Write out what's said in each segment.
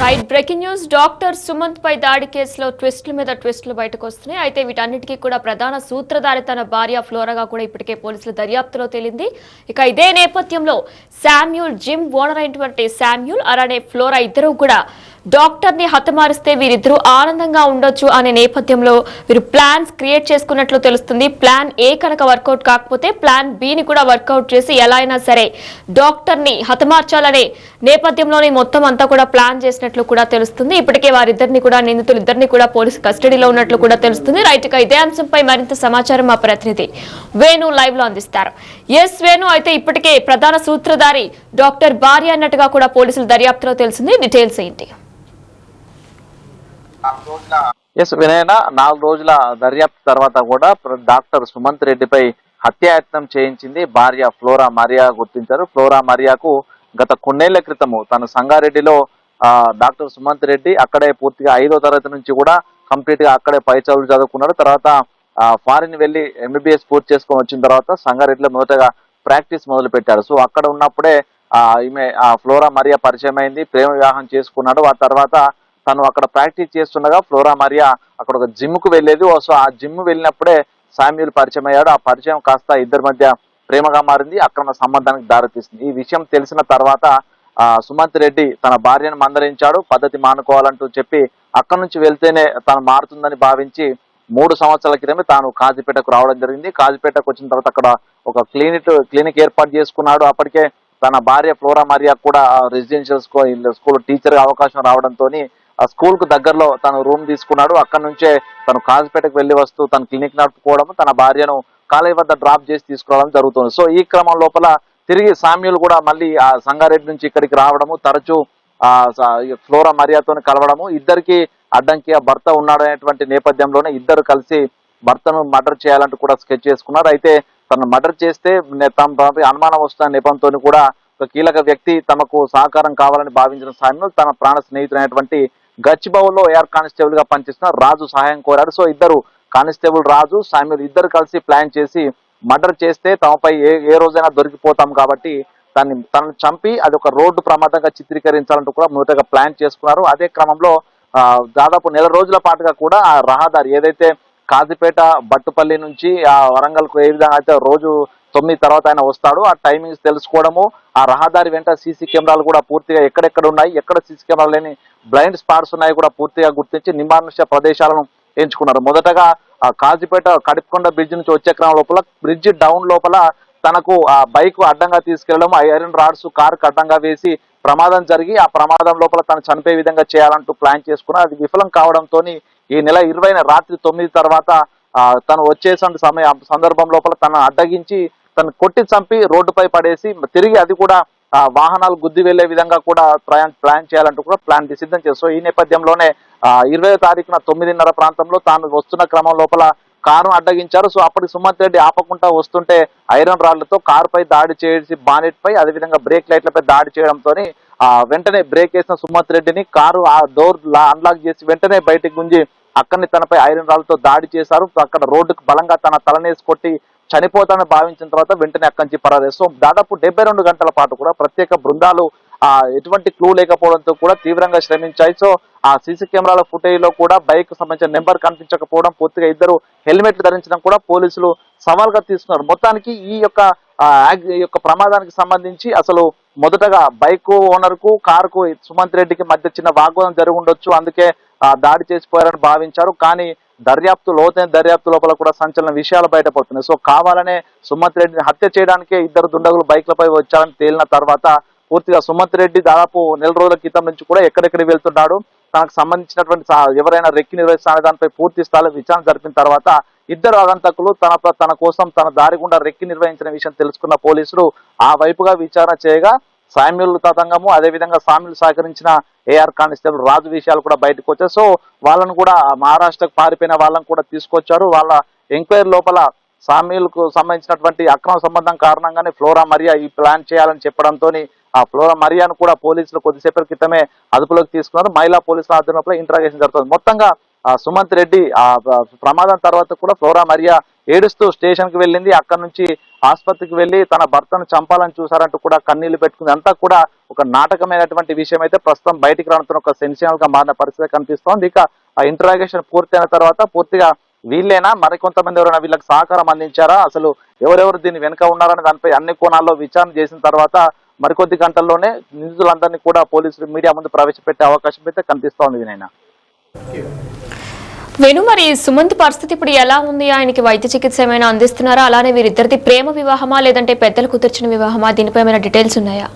Right breaking news. Doctor Sumanth పై దాడి కేసులో ట్విస్టుల మీద ట్విస్టులు బయటకు వస్తున్నాయి. అయితే వీటన్నిటికీ కూడా ప్రధాన సూత్రధారి తన భార్య ఫ్లోరాగా కూడా ఇప్పటికే పోలీసుల దర్యాప్తులో తేలింది. ఇక ఇదే నేపథ్యంలో శామ్యూల్, జిమ్ ఓనర్ అయినటువంటి శామ్యూల్ అలానే ఫ్లోరా ఇద్దరు కూడా డాక్టర్ ని హతమారిస్తే వీరిద్దరూ ఆనందంగా ఉండొచ్చు అనే నేపథ్యంలో వీరు ప్లాన్స్ క్రియేట్ చేసుకున్నట్లు తెలుస్తుంది. ప్లాన్ ఏ కనుక వర్కౌట్ కాకపోతే ప్లాన్ బిని కూడా వర్కౌట్ చేసి ఎలా అయినా సరే డాక్టర్ ని హతమార్చాలనే నేపథ్యంలోనే మొత్తం అంతా కూడా ప్లాన్ చేసినట్లు కూడా తెలుస్తుంది. ఇప్పటికే వారిద్దరిని కూడా నిందితులిద్దరిని కూడా పోలీసు కస్టడీలో ఉన్నట్లు కూడా తెలుస్తుంది. రైట్ గా ఇదే అంశంపై మరింత సమాచారం మా ప్రతినిధి వేణు లైవ్ లో అందిస్తారు. ఎస్ వేణు, అయితే ఇప్పటికే ప్రధాన సూత్రధారి డాక్టర్ భార్య అన్నట్టుగా కూడా పోలీసుల దర్యాప్తులో తెలిసింది. డీటెయిల్స్ ఏంటి? వినయన 4 రోజుల దర్యాప్తు తర్వాత కూడా డాక్టర్ సుమంత్ రెడ్డిపై హత్యాయత్నం చేయించింది భార్య ఫ్లోరా మరియా గుర్తించారు. ఫ్లోరా మరియాకు గత కొన్నేళ్ల క్రితము తన సంగారెడ్డిలో డాక్టర్ సుమంత్ రెడ్డి అక్కడే పూర్తిగా 5వ తరగతి నుంచి కూడా కంప్లీట్ గా అక్కడే పై చదువులు చదువుకున్నాడు. తర్వాత ఫారిన్ వెళ్లి ఎంబీబీఎస్ పూర్తి చేసుకొని వచ్చిన తర్వాత సంగారెడ్డిలో మొదటగా ప్రాక్టీస్ మొదలు పెట్టాడు. సో అక్కడ ఉన్నప్పుడే ఈమె ఫ్లోరా మరియా పరిచయం అయింది, ప్రేమ వివాహం చేసుకున్నాడు. ఆ తర్వాత తను అక్కడ ప్రాక్టీస్ చేస్తుండగా ఫ్లోరా మరియా అక్కడ ఒక జిమ్ కు వెళ్ళేది. సో ఆ జిమ్ వెళ్ళినప్పుడే శామ్యూల్ పరిచయం అయ్యాడు. ఆ పరిచయం కాస్త ఇద్దరి మధ్య ప్రేమగా మారింది, అక్రమ సంబంధానికి దారితీసింది. ఈ విషయం తెలిసిన తర్వాత సుమంత్ రెడ్డి తన భార్యను మందలించాడు, పద్ధతి మానుకోవాలంటూ చెప్పి అక్కడి నుంచి వెళ్తేనే తను మారుతుందని భావించి 3 సంవత్సరాల క్రితమే తాను కాజీపేటకు రావడం జరిగింది. కాజీపేటకు వచ్చిన తర్వాత అక్కడ ఒక క్లినిక్ ఏర్పాటు చేసుకున్నాడు. అప్పటికే తన భార్య ఫ్లోరా మరియా కూడా రెసిడెన్షియల్ స్కూల్ టీచర్ అవకాశం రావడంతో ఆ స్కూల్ కు దగ్గరలో తను రూమ్ తీసుకున్నాడు. అక్కడి నుంచే తను కాజీపేటకు వెళ్లి వస్తూ తన క్లినిక్ నడుపుకోవడం, తన భార్యను కాలేజ్ వద్ద డ్రాప్ చేసి తీసుకురావడం జరుగుతుంది. సో ఈ క్రమం లోపల తిరిగి శామ్యూల్ కూడా మళ్ళీ ఆ సంగారెడ్డి నుంచి ఇక్కడికి రావడము, తరచూ ఫ్లోరా మరియాతో కలవడము, ఇద్దరికి అడ్డంకి భర్త ఉన్నాడనేటువంటి నేపథ్యంలోనే ఇద్దరు కలిసి భర్తను మర్డర్ చేయాలంటూ కూడా స్కెచ్ చేసుకున్నారు. అయితే తను మర్డర్ చేస్తే తమ అనుమానం వస్తున్న నేపథ్యంతో కూడా ఒక కీలక వ్యక్తి తమకు సహకారం కావాలని భావించిన శామ్యూల్ తన ప్రాణ స్నేహితుడైనటువంటి గచ్చిబౌల్లో ఏఆర్ కానిస్టేబుల్ గా పనిచేస్తున్న రాజు సహాయం కోరాడు. సో ఇద్దరు కానిస్టేబుల్ రాజు, శామ్యూల్ ఇద్దరు కలిసి ప్లాన్ చేసి మర్డర్ చేస్తే తమపై ఏ రోజైనా దొరికిపోతాం కాబట్టి తనను చంపి అది ఒక రోడ్డు ప్రమాదంగా చిత్రీకరించాలంటూ కూడా మొదటగా ప్లాన్ చేసుకున్నారు. అదే క్రమంలో దాదాపు 1 నెల రోజుల పాటుగా కూడా ఆ రహదారి ఏదైతే కాజీపేట బట్టుపల్లి నుంచి ఆ వరంగల్ కు ఏ విధంగా అయితే రోజు 9 తర్వాత ఆయన వస్తాడు, ఆ టైమింగ్స్ తెలుసుకోవడము, ఆ రహదారి వెంట సీసీ కెమెరాలు కూడా పూర్తిగా ఎక్కడెక్కడ ఉన్నాయి, ఎక్కడ సీసీ కెమెరాలు లేని బ్లైండ్ స్పాట్స్ ఉన్నాయి కూడా పూర్తిగా గుర్తించి నిర్మానుష్య ప్రదేశాలను ఎంచుకున్నారు. మొదటగా ఆ కాజీపేట కడిపకొండ బ్రిడ్జ్ నుంచి వచ్చే క్రమం లోపల బ్రిడ్జ్ డౌన్ లోపల తనకు ఆ బైక్ అడ్డంగా తీసుకెళ్లడం, ఐరన్ రాడ్స్ కారుకు అడ్డంగా వేసి ప్రమాదం జరిగి ఆ ప్రమాదం లోపల తను చనిపోయే విధంగా చేయాలంటూ ప్లాన్ చేసుకున్నారు. అది విఫలం కావడంతో ఈ నెల 20న రాత్రి 9 తర్వాత తను వచ్చేసిన సందర్భం లోపల తను అడ్డగించి తను కొట్టి చంపి రోడ్డుపై పడేసి తిరిగి అది కూడా వాహనాలు గుద్ది వెళ్లే విధంగా కూడా ప్లాన్ చేయాలంటూ కూడా ప్లాన్ సిద్ధం చేస్తారు. ఈ నేపథ్యంలోనే 20వ తారీఖున 9:30 ప్రాంతంలో తాను వస్తున్న క్రమం లోపల కారును అడ్డగించారు. సో అప్పటికి సుమంత్ రెడ్డి ఆపకుండా వస్తుంటే ఐరన్ రాళ్లతో కారుపై దాడి చేసి బానెట్ పై అదేవిధంగా బ్రేక్ లైట్లపై దాడి చేయడంతో వెంటనే బ్రేక్ వేసిన సుమంత్ రెడ్డిని కారు ఆ డోర్ అన్లాక్ చేసి వెంటనే బయటకు గుంజి అక్కడిని తనపై ఐరన్ రాళ్లతో దాడి చేశారు. అక్కడ రోడ్డుకు బలంగా తన తలనేసి కొట్టి చనిపోతానని భావించిన తర్వాత వెంటనే అక్కడి నుంచి పరారు. సో దాదాపు 72 గంటల పాటు కూడా ప్రత్యేక బృందాలు ఎటువంటి క్లూ లేకపోవడంతో కూడా తీవ్రంగా శ్రమించాయి. సో ఆ సీసీ కెమెరాల ఫుటేజ్ లో కూడా బైక్ సంబంధించిన నెంబర్ కనిపించకపోవడం, పూర్తిగా ఇద్దరు హెల్మెట్లు ధరించడం కూడా పోలీసులు సవాల్గా తీసుకున్నారు. మొత్తానికి ఈ యొక్క ప్రమాదానికి సంబంధించి అసలు మొదటగా బైక్ ఓనర్ కు కారుకు సుమంత్ రెడ్డికి మధ్య చిన్న వాగ్వాదం జరిగి ఉండొచ్చు, అందుకే దాడి చేసిపోయారని భావించారు. కానీ లోతైన దర్యాప్తు లోపల కూడా సంచలన విషయాలు బయటపడుతున్నాయి. సో కావాలనే సుమంత్ రెడ్డిని హత్య చేయడానికే ఇద్దరు దుండగులు బైక్లపై వచ్చారని తేలిన తర్వాత పూర్తిగా సుమంత్ రెడ్డి దాదాపు 1 నెల రోజుల క్రితం నుంచి కూడా ఎక్కడెక్కడికి వెళ్తున్నాడు, తనకు సంబంధించినటువంటి ఎవరైనా రెక్కి నిర్వహిస్తున్న దానిపై పూర్తి స్థాయిలో విచారణ జరిపిన తర్వాత ఇద్దరు ఆగంతకులు తన కోసం తన దారి గుండా రెక్కి నిర్వహించిన విషయం తెలుసుకున్న పోలీసులు ఆ వైపుగా విచారణ చేయగా శామ్యూల్ తతంగము, అదేవిధంగా శామ్యూల్ సహకరించిన ఏఆర్ కానిస్టేబుల్ రాజు విషయాలు కూడా బయటకు వచ్చాయి. సో వాళ్ళను కూడా మహారాష్ట్రకు పారిపోయిన వాళ్ళని కూడా తీసుకొచ్చారు. వాళ్ళ ఎంక్వైరీ లోపల శామ్యూల్ కు సంబంధించినటువంటి అక్రమ సంబంధం కారణంగానే ఫ్లోరా మరియా ఈ ప్లాన్ చేయాలని చెప్పడంతో ఆ ఫ్లోరా మరియాను కూడా పోలీసులు కొద్దిసేపటి క్రితమే అదుపులోకి తీసుకున్నారు. మహిళా పోలీసుల ఆధ్వర్యంలో ఇంట్రాగేషన్ జరుగుతుంది. మొత్తంగా సుమంత్ రెడ్డి ప్రమాదం తర్వాత కూడా ఫ్లోరా మరియా ఏడుస్తూ స్టేషన్ కి వెళ్ళింది. అక్కడ నుంచి ఆసుపత్రికి వెళ్లి తన భర్తను చంపాలని చూసారంటూ కూడా కన్నీళ్లు పెట్టుకుంది. అంతా కూడా ఒక నాటకమైనటువంటి విషయం అయితే ప్రస్తుతం బయటికి రానుతున్న ఒక సెన్సేషనల్ గా మారిన పరిస్థితి కనిపిస్తోంది. ఇక ఆ ఇంటరాగేషన్ పూర్తయిన తర్వాత పూర్తిగా వీళ్ళేనా మరికొంతమంది ఎవరైనా వీళ్ళకి సహకారం అందించారా, అసలు ఎవరెవరు దీని వెనుక ఉన్నారని దానిపై అన్ని కోణాల్లో విచారణ చేసిన తర్వాత మరికొద్ది గంటల్లోనే నిందితులందరినీ కూడా పోలీసులు మీడియా ముందు ప్రవేశపెట్టే అవకాశం అయితే కనిపిస్తోంది. వినైనా వేణు, మరి సుమంత్ పరిస్థితి ఇప్పుడు ఎలా ఉంది? ఆయనకి వైద్య చికిత్స ఏమైనా అందిస్తున్నారా? అలానే వీరిద్దరిది ప్రేమ వివాహమా లేదంటే పెద్దలు కుదిర్చిన వివాహమా? దీనిపై ఏమైనా డీటెయిల్స్ ఉన్నాయా?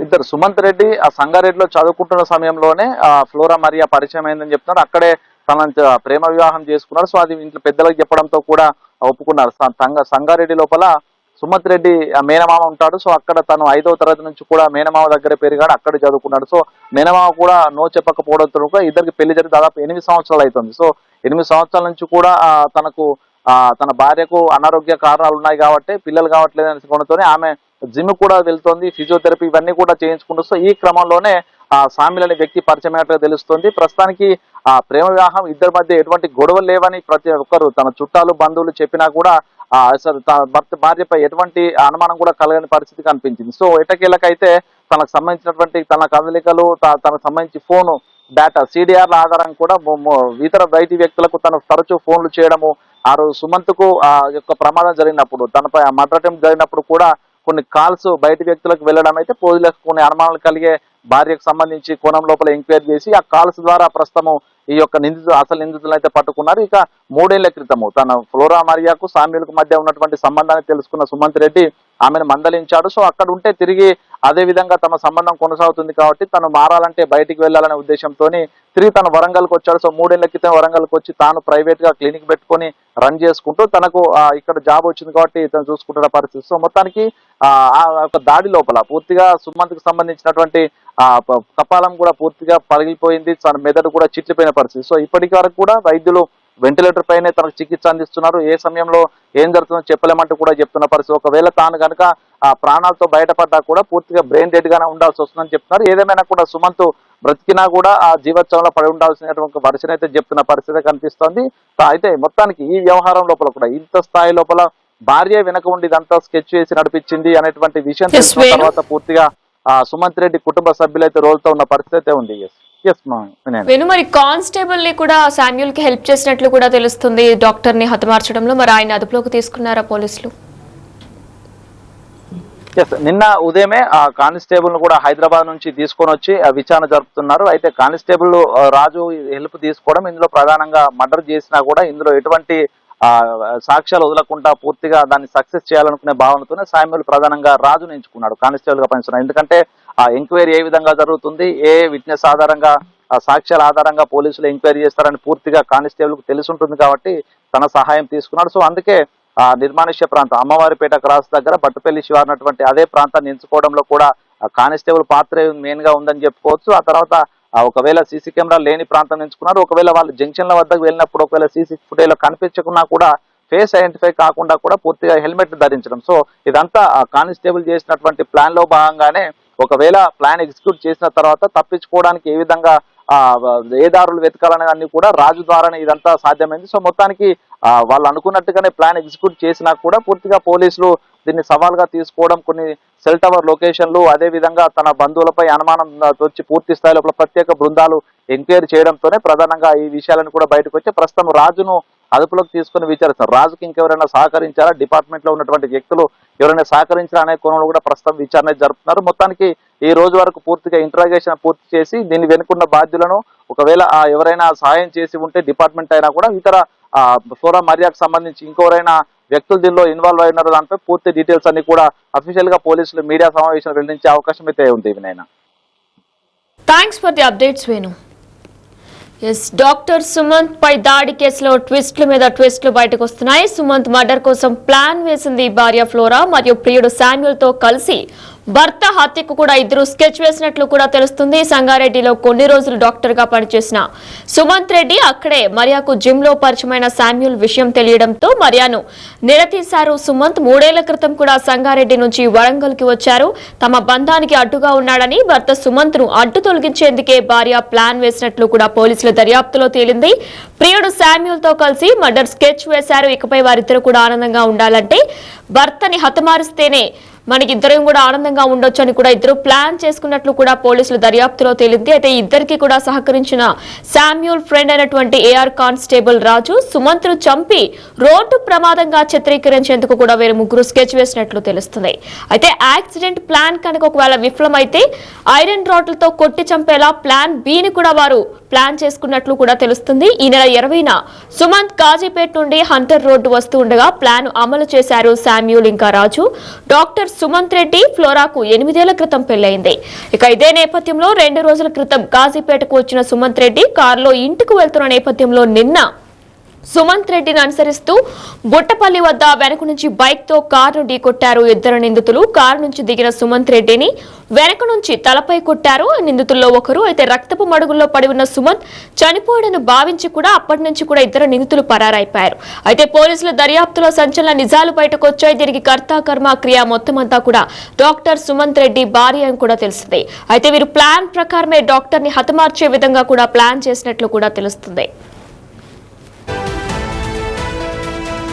ఇద్దరు సుమంత్ రెడ్డి ఆ సంగారెడ్డిలో చదువుకుంటున్న సమయంలోనే ఫ్లోరా మరియా పరిచయం అయిందని చెప్తున్నారు. అక్కడే తన ప్రేమ వివాహం చేసుకున్నారు. సో అది ఇంట్లో పెద్దలకు చెప్పడంతో కూడా ఒప్పుకున్నారు. సంగారెడ్డి లోపల సుమంత్ రెడ్డి మేనమామ ఉంటాడు. సో అక్కడ తను 5వ తరగతి నుంచి కూడా మేనమామ దగ్గర పెరిగాడు, అక్కడ చదువుకున్నాడు. సో మేనమామ కూడా నో చెప్పకపోవడంతో కూడా ఇద్దరికి పెళ్లి జరిగి దాదాపు 8 సంవత్సరాలు అవుతుంది. సో 8 సంవత్సరాల నుంచి కూడా తనకు తన భార్యకు అనారోగ్య కారణాలు ఉన్నాయి కాబట్టి పిల్లలు కావట్లేదు అనుకోవడంతోనే ఆమె జిమ్ కూడా వెళ్తోంది, ఫిజియోథెరపీ ఇవన్నీ కూడా చేయించుకుంటూ. సో ఈ క్రమంలోనే సామిల్ అనే వ్యక్తి పరిచయం అయినట్టుగా తెలుస్తుంది. ప్రస్తుతానికి ప్రేమ వివాహం ఇద్దరి మధ్య ఎటువంటి గొడవలు లేవని ప్రతి ఒక్కరు తన చుట్టాలు బంధువులు చెప్పినా కూడా అసలు తన భార్యపై ఎటువంటి అనుమానం కూడా కలగని పరిస్థితి కనిపించింది. సో ఎటకేలకైతే తనకు సంబంధించినటువంటి తన కదలికలు తనకు సంబంధించి ఫోను డేటా CDRల ఆధారంగా కూడా ఇతర బయటి వ్యక్తులకు తను తరచూ ఫోన్లు చేయడము, ఆ రోజు సుమంత్ కు యొక్క ప్రమాదం జరిగినప్పుడు తనపై మర్డర్ అటెంప్ట్ జరిగినప్పుడు కూడా కొన్ని కాల్స్ బయటి వ్యక్తులకు వెళ్ళడం అయితే పోలీసులకు కొన్ని అనుమానాలు కలిగే భార్యకు సంబంధించి కోణం లోపల ఎంక్వైరీ చేసి ఆ కాల్స్ ద్వారా ప్రస్తుతము ఈ యొక్క అసలు నిందితులను అయితే పట్టుకున్నారు. ఇక 3 ఏళ్ల క్రితము తన ఫ్లోరా మరియాకు సామ్యూల్కు మధ్య ఉన్నటువంటి సంబంధాన్ని తెలుసుకున్న సుమంత్ రెడ్డి ఆమెను మందలించాడు. సో అక్కడ ఉంటే తిరిగి అదే విధంగా తమ సంబంధం కొనసాగుతుంది కాబట్టి తను మారాలంటే బయటికి వెళ్ళాలనే ఉద్దేశంతో తిరిగి తను వరంగల్కి వచ్చాడు. సో 3 ఏళ్ల క్రితం వరంగల్కి వచ్చి తాను ప్రైవేట్ గా క్లినిక్ పెట్టుకొని రన్ చేసుకుంటూ తనకు ఇక్కడ జాబ్ వచ్చింది కాబట్టి తను చూసుకుంటున్న పరిస్థితి. సో మొత్తానికి ఆ ఒక దాడి లోపల పూర్తిగా సుమంత్ కు సంబంధించినటువంటి కపాలం కూడా పూర్తిగా పగిలిపోయింది, తన మెదడు కూడా చిట్లిపోయిన పరిస్థితి. సో ఇప్పటికి వరకు కూడా వైద్యులు వెంటిలేటర్ పైనే తనకు చికిత్స అందిస్తున్నారు. ఏ సమయంలో ఏం జరుగుతుందో చెప్పలేమంటూ కూడా చెప్తున్న పరిస్థితి. ఒకవేళ తాను కనుక ప్రాణాలతో బయటపడ్డా కూడా పూర్తిగా బ్రెయిన్ డెడ్ గానే ఉండాల్సి వస్తుందని చెప్తున్నారు. ఏదేమైనా కూడా సుమంత్ బ్రతికినా కూడా ఆ జీవోత్సవంలో పడి ఉండాల్సినటువంటి పరిస్థితి అయితే చెప్తున్న పరిస్థితి కనిపిస్తోంది. అయితే మొత్తానికి ఈ వ్యవహారం లోపల కూడా ఇంత స్థాయి లోపల భార్య వెనక ఉండి ఇదంతా స్కెచ్ చేసి నడిపించింది అనేటువంటి విషయం తెలిసిన తర్వాత పూర్తిగా సుమంత్ రెడ్డి కుటుంబ సభ్యులైతే రోల్తో ఉన్న పరిస్థితి అయితే ఉంది. వేణు, మరి కానిస్టేబుల్ ని కూడా శామ్యూల్ కి హెల్ప్ చేసినట్లు కూడా తెలుస్తుంది డాక్టర్ ని హతమార్చడంలో. మరి ఆయన అదుపులోకి తీసుకున్నారా పోలీసులు? నిన్న ఉదయమే ఆ కానిస్టేబుల్ ను కూడా హైదరాబాద్ నుంచి తీసుకొని వచ్చి విచారణ జరుపుతున్నారు. అయితే కానిస్టేబుల్ రాజు హెల్ప్ తీసుకోవడం, ఇందులో ప్రధానంగా మర్డర్ చేసినా కూడా ఇందులో ఎటువంటి సాక్ష్యాలు వదలకుండా పూర్తిగా దాన్ని సక్సెస్ చేయాలనుకునే భావనతోనే శామ్యూల్ ప్రధానంగా రాజును ఎంచుకున్నాడు కానిస్టేబుల్ గా పనిచేస్తున్నాడు. ఎందుకంటే ఆ ఎంక్వైరీ ఏ విధంగా జరుగుతుంది, ఏ విట్నెస్ ఆధారంగా సాక్ష్యాల ఆధారంగా పోలీసులు ఎంక్వైరీ చేస్తారని పూర్తిగా కానిస్టేబుల్ కు తెలిసి ఉంటుంది కాబట్టి తన సహాయం తీసుకున్నాడు. సో అందుకే నిర్మానుష్య ప్రాంతం అమ్మవారిపేట క్రాస్ దగ్గర బట్టుపల్లి శివారు ఉన్నటువంటి అదే ప్రాంతాన్ని ఎంచుకోవడంలో కూడా కానిస్టేబుల్ పాత్ర మెయిన్ గా ఉందని చెప్పుకోవచ్చు. ఆ తర్వాత ఒకవేళ సీసీ కెమెరా లేని ప్రాంతం ఎంచుకున్నారు. ఒకవేళ వాళ్ళు జంక్షన్ల వద్దకు వెళ్ళినప్పుడు ఒకవేళ సీసీ ఫుటేజ్ లో కనిపించకున్నా కూడా ఫేస్ ఐడెంటిఫై కాకుండా కూడా పూర్తిగా హెల్మెట్ ధరించడం. సో ఇదంతా కానిస్టేబుల్ చేసినటువంటి ప్లాన్ లో భాగంగానే ఒకవేళ ప్లాన్ ఎగ్జిక్యూట్ చేసిన తర్వాత తప్పించుకోవడానికి ఏ విధంగా ఏ దారులు వెతకాలనే అన్ని కూడా రాజు ద్వారానే ఇదంతా సాధ్యమైంది. సో మొత్తానికి వాళ్ళు అనుకున్నట్టుగానే ప్లాన్ ఎగ్జిక్యూట్ చేసినా కూడా పూర్తిగా పోలీసులు దీన్ని సవాల్గా తీసుకోవడం, కొన్ని సెల్ టవర్ లొకేషన్లు, అదే విధంగా తన బంధువులపై అనుమానం వచ్చి పూర్తి స్థాయిలో ప్రత్యేక బృందాలు ఎంక్వైరీ చేయడంతోనే ప్రధానంగా ఈ విషయాలను కూడా బయటకు వచ్చి ప్రస్తుతం రాజును అదుపులోకి తీసుకుని విచారిస్తారు. రాజుకి ఇంకెవరైనా సహకరించారా, డిపార్ట్మెంట్ లో ఉన్నటువంటి వ్యక్తులు ఎవరైనా సహకరించారా అనే కోణంలో కూడా ప్రస్తుతం విచారణ జరుపుతున్నారు. మొత్తానికి ఈ రోజు వరకు పూర్తిగా ఇంట్రాగేషన్ పూర్తి చేసి దీన్ని వెనుకున్న బాధ్యులను ఒకవేళ ఎవరైనా సహాయం చేసి ఉంటే డిపార్ట్మెంట్ అయినా కూడా ఇతర ఫ్లోరా మరియాకు సంబంధించి ఇంకెవరైనా వ్యక్తులు దీనిలో ఇన్వాల్వ్ అయినారు దానిపై పూర్తి డీటెయిల్స్ అన్ని కూడా అఫీషియల్ గా పోలీసులు మీడియా సమావేశం వెల్లడించే అవకాశం అయితే ఉంది. వినైనా thanks for the updates Venu. Doctor Sumanth పై దాడి కేసులో ట్విస్ట్ల మీద ట్విస్ట్లు బయటకు వస్తున్నాయి. సుమంత్ మర్డర్ కోసం ప్లాన్ వేసింది భార్య ఫ్లోరా మరియు ప్రియుడు శామ్యూల్ తో కలిసి భర్త హత్యకు కూడా ఇద్దరు స్కెచ్ వేసినట్లు కూడా తెలుస్తుంది. సంగారెడ్డిలో కొన్ని రోజులు డాక్టర్ గా పనిచేసిన సుమంత్ రెడ్డి అక్కడే మరియాకు జిమ్ లో పరిచయమైన శామ్యూల్ విషయం తెలియడంతో మరియాను నిలదీశారు సుమంత్. 3 ఏళ్ల క్రితం కూడా సంగారెడ్డి నుంచి వరంగల్ కి వచ్చారు. తమ బంధానికి అడ్డుగా ఉన్నాడని భర్త సుమంత్ ను అడ్డు తొలగించేందుకే భార్య ప్లాన్ వేసినట్లు కూడా పోలీసుల దర్యాప్తులో తేలింది. ప్రియుడు శామ్యూల్ తో కలిసి మర్డర్ స్కెచ్ వేశారు. ఇకపై వారిద్దరు కూడా ఆనందంగా ఉండాలంటే భర్తని హతమారిస్తేనే మనకిద్దరం కూడా ఆనందంగా ఉండొచ్చు అని కూడా ఇద్దరు ప్లాన్ చేసుకున్నట్లు కూడా పోలీసులు దర్యాప్తులో తేలింది. అయితే ఇద్దరికి కూడా సహకరించిన శామ్యూల్ ఫ్రెండ్ అయినటువంటి ఏఆర్ కానిస్టేబుల్ రాజు సుమంత్ ను చంపి రోడ్డు ప్రమాదంగా చిత్రీకరించేందుకు కూడా వేరే 3 స్కెచ్ వేసినట్లు తెలుస్తుంది. అయితే యాక్సిడెంట్ ప్లాన్ కనుక ఒకవేళ విఫలమైతే ఐరన్ రాడ్లతో కొట్టి చంపేలా ప్లాన్ బిని కూడా వారు ప్లాన్ చేసుకున్నట్లు కూడా తెలుస్తుంది. ఈ నెల 20న సుమంత్ కాజీపేట్ నుండి హంటర్ రోడ్డు వస్తూ ఉండగా ప్లాన్ అమలు చేశారు శామ్యూల్ ఇంకా రాజు. డాక్టర్ సుమంత్ రెడ్డి ఫ్లోరాకు 8 ఏళ్ల క్రితం పెళ్లైంది. ఇక ఇదే నేపథ్యంలో 2 రోజుల క్రితం కాజీపేటకు వచ్చిన సుమంత్ రెడ్డి కారులో ఇంటికి వెళ్తున్న నేపథ్యంలో నిన్న సుమంత్ రెడ్డిని అనుసరిస్తూ బుట్టపల్లి వద్ద వెనక నుంచి బైక్ తో కారును ఢీకొట్టారు ఇద్దరు నిందితులు. కారు నుంచి దిగిన సుమంత్ రెడ్డిని వెనక నుంచి తలపై కొట్టారు నిందితుల్లో ఒకరు. అయితే రక్తపు మడుగుల్లో పడి ఉన్న సుమంత్ చనిపోయాడని భావించి కూడా అప్పటి నుంచి కూడా ఇద్దరు నిందితులు పరారైపోయారు. అయితే పోలీసుల దర్యాప్తులో సంచలన నిజాలు బయటకు వచ్చాయి. దీనికి కర్త కర్మ క్రియ మొత్తం అంతా కూడా డాక్టర్ సుమంత్ రెడ్డి భార్య అని కూడా తెలిసింది. అయితే వీరు ప్లాన్ ప్రకారమే డాక్టర్ ని హతమార్చే విధంగా కూడా ప్లాన్ చేసినట్లు కూడా తెలుస్తుంది.